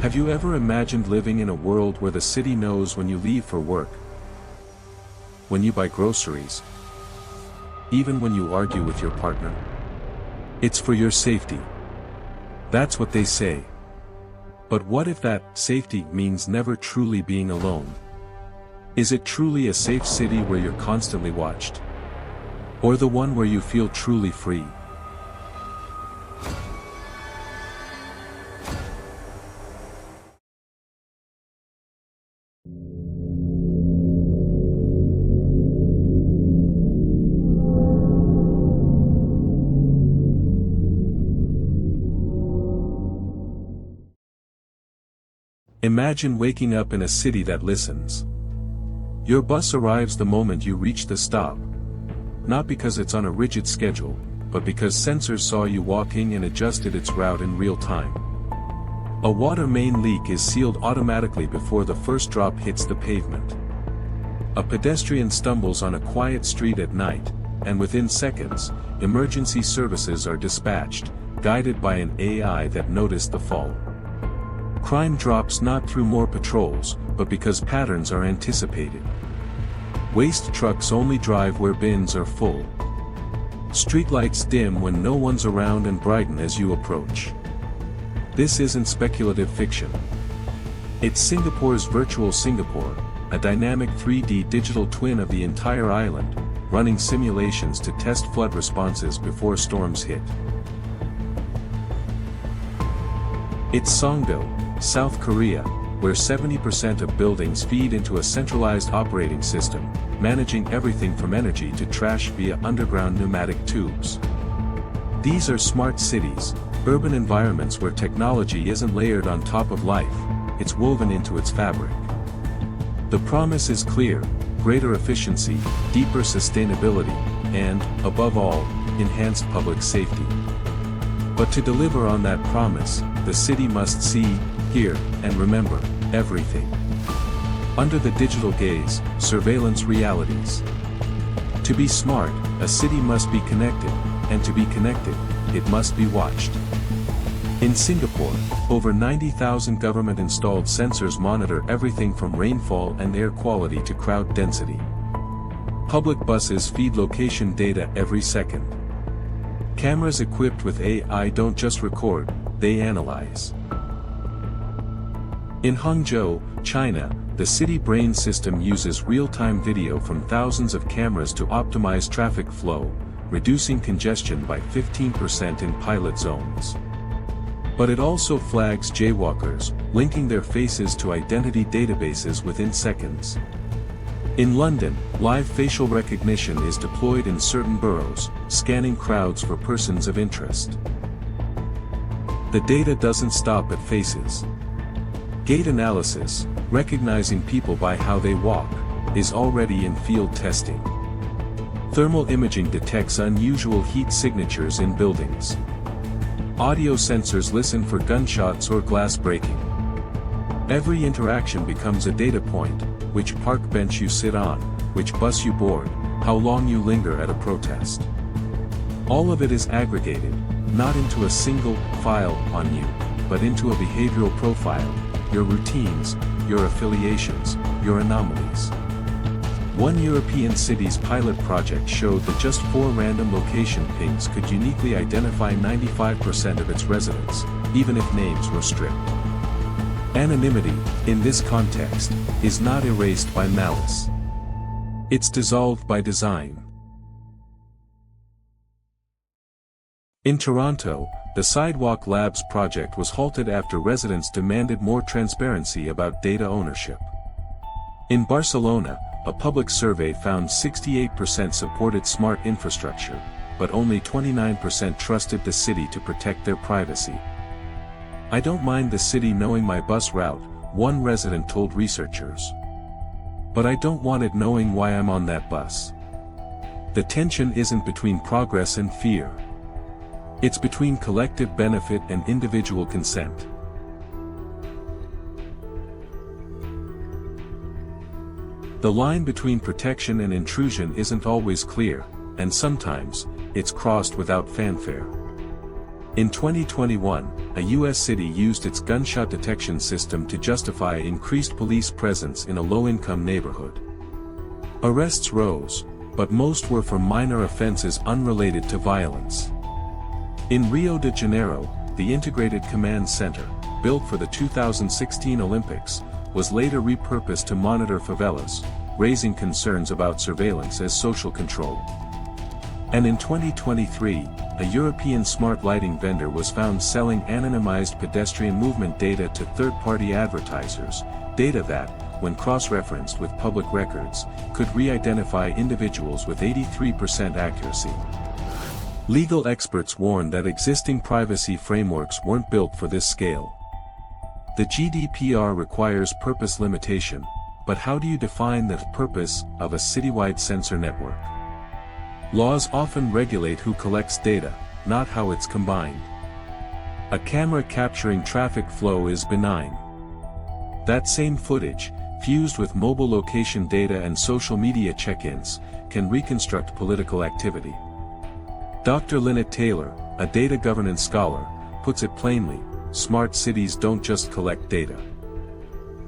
Have you ever imagined living in a world where the city knows when you leave for work, when you buy groceries, even when you argue with your partner? It's for your safety. That's what they say. But what if that safety means never truly being alone? Is it truly a safe city where you're constantly watched? Or the one where you feel truly free? Imagine waking up in a city that listens. Your bus arrives the moment you reach the stop. Not because it's on a rigid schedule, but because sensors saw you walking and adjusted its route in real time. A water main leak is sealed automatically before the first drop hits the pavement. A pedestrian stumbles on a quiet street at night, and within seconds, emergency services are dispatched, guided by an AI that noticed the fall. Crime drops not through more patrols, but because patterns are anticipated. Waste trucks only drive where bins are full. Streetlights dim when no one's around and brighten as you approach. This isn't speculative fiction. It's Singapore's virtual Singapore, a dynamic 3D digital twin of the entire island, running simulations to test flood responses before storms hit. It's Songdo, South Korea, where 70% of buildings feed into a centralized operating system, managing everything from energy to trash via underground pneumatic tubes. These are smart cities, urban environments where technology isn't layered on top of life, it's woven into its fabric. The promise is clear: greater efficiency, deeper sustainability, and, above all, enhanced public safety. But to deliver on that promise, the city must see, hear, and remember everything. Under the digital gaze, surveillance realities. To be smart, a city must be connected, and to be connected, it must be watched. In Singapore, over 90,000 government-installed sensors monitor everything from rainfall and air quality to crowd density. Public buses feed location data every second. Cameras equipped with AI don't just record, they analyze. In Hangzhou, China, the city brain system uses real-time video from thousands of cameras to optimize traffic flow, reducing congestion by 15% in pilot zones. But it also flags jaywalkers, linking their faces to identity databases within seconds. In London, live facial recognition is deployed in certain boroughs, scanning crowds for persons of interest. The data doesn't stop at faces. Gait analysis, recognizing people by how they walk, is already in field testing. Thermal imaging detects unusual heat signatures in buildings. Audio sensors listen for gunshots or glass breaking. Every interaction becomes a data point: which park bench you sit on, which bus you board, how long you linger at a protest. All of it is aggregated, not into a single file on you, but into a behavioral profile: your routines, your affiliations, your anomalies. One European city's pilot project showed that just 4 random location pings could uniquely identify 95% of its residents, even if names were stripped. Anonymity, in this context, is not erased by malice. It's dissolved by design. In Toronto, the Sidewalk Labs project was halted after residents demanded more transparency about data ownership. In Barcelona, a public survey found 68% supported smart infrastructure, but only 29% trusted the city to protect their privacy. "I don't mind the city knowing my bus route," one resident told researchers. "But I don't want it knowing why I'm on that bus." The tension isn't between progress and fear. It's between collective benefit and individual consent. The line between protection and intrusion isn't always clear, and sometimes, it's crossed without fanfare. In 2021, a U.S. city used its gunshot detection system to justify increased police presence in a low-income neighborhood. Arrests rose, but most were for minor offenses unrelated to violence. In Rio de Janeiro, the Integrated Command Center, built for the 2016 Olympics, was later repurposed to monitor favelas, raising concerns about surveillance as social control. And in 2023, a European smart lighting vendor was found selling anonymized pedestrian movement data to third-party advertisers, data that, when cross-referenced with public records, could re-identify individuals with 83% accuracy. Legal experts warn that existing privacy frameworks weren't built for this scale. The GDPR requires purpose limitation, but how do you define the purpose of a citywide sensor network? Laws often regulate who collects data, not how it's combined. A camera capturing traffic flow is benign. That same footage, fused with mobile location data and social media check-ins, can reconstruct political activity. Dr. Lynette Taylor, a data governance scholar, puts it plainly: smart cities don't just collect data.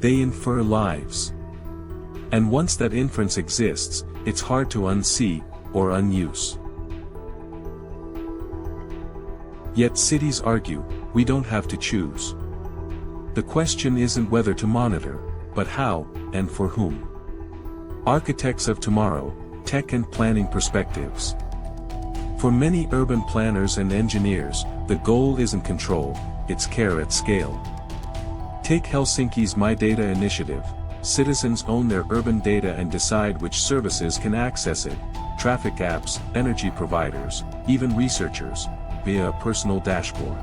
They infer lives. And once that inference exists, it's hard to unsee or unuse. Yet cities argue, we don't have to choose. The question isn't whether to monitor, but how, and for whom. Architects of tomorrow, tech and planning perspectives. For many urban planners and engineers, the goal isn't control, it's care at scale. Take Helsinki's My Data initiative. Citizens own their urban data and decide which services can access it: traffic apps, energy providers, even researchers, via a personal dashboard.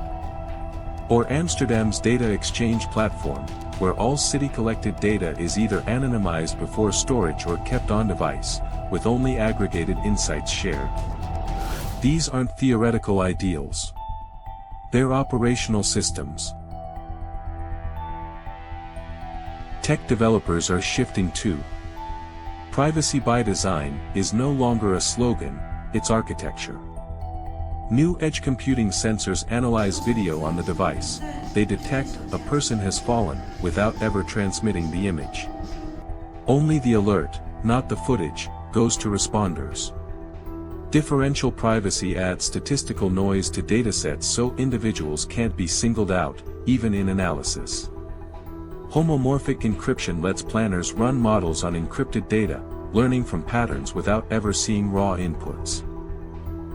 Or Amsterdam's data exchange platform, where all city-collected data is either anonymized before storage or kept on-device, with only aggregated insights shared. These aren't theoretical ideals. They're operational systems. Tech developers are shifting too. Privacy by design is no longer a slogan, it's architecture. New edge computing sensors analyze video on the device. They detect a person has fallen without ever transmitting the image. Only the alert, not the footage, goes to responders. Differential privacy adds statistical noise to datasets so individuals can't be singled out, even in analysis. Homomorphic encryption lets planners run models on encrypted data, learning from patterns without ever seeing raw inputs.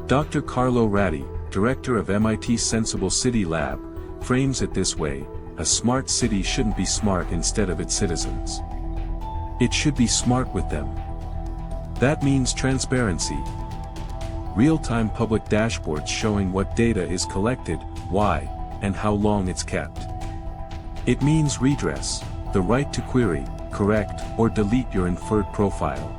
Dr. Carlo Ratti, director of MIT's Sensible City Lab, frames it this way: a smart city shouldn't be smart instead of its citizens. It should be smart with them. That means transparency. Real-time public dashboards showing what data is collected, why, and how long it's kept. It means redress, the right to query, correct, or delete your inferred profile.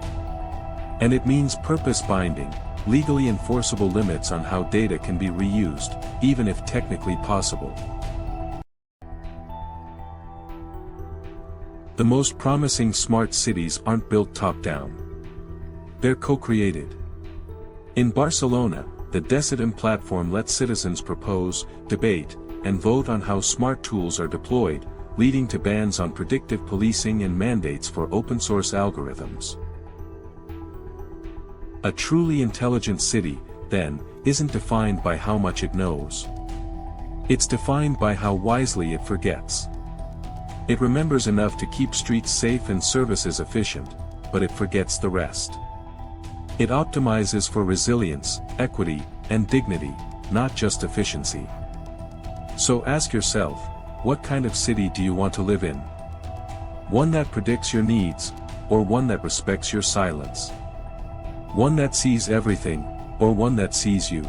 And it means purpose binding, legally enforceable limits on how data can be reused, even if technically possible. The most promising smart cities aren't built top-down. They're co-created. In Barcelona, the Decidim platform lets citizens propose, debate, and vote on how smart tools are deployed, leading to bans on predictive policing and mandates for open-source algorithms. A truly intelligent city, then, isn't defined by how much it knows. It's defined by how wisely it forgets. It remembers enough to keep streets safe and services efficient, but it forgets the rest. It optimizes for resilience, equity, and dignity, not just efficiency. So ask yourself, what kind of city do you want to live in? One that predicts your needs, or one that respects your silence? One that sees everything, or one that sees you?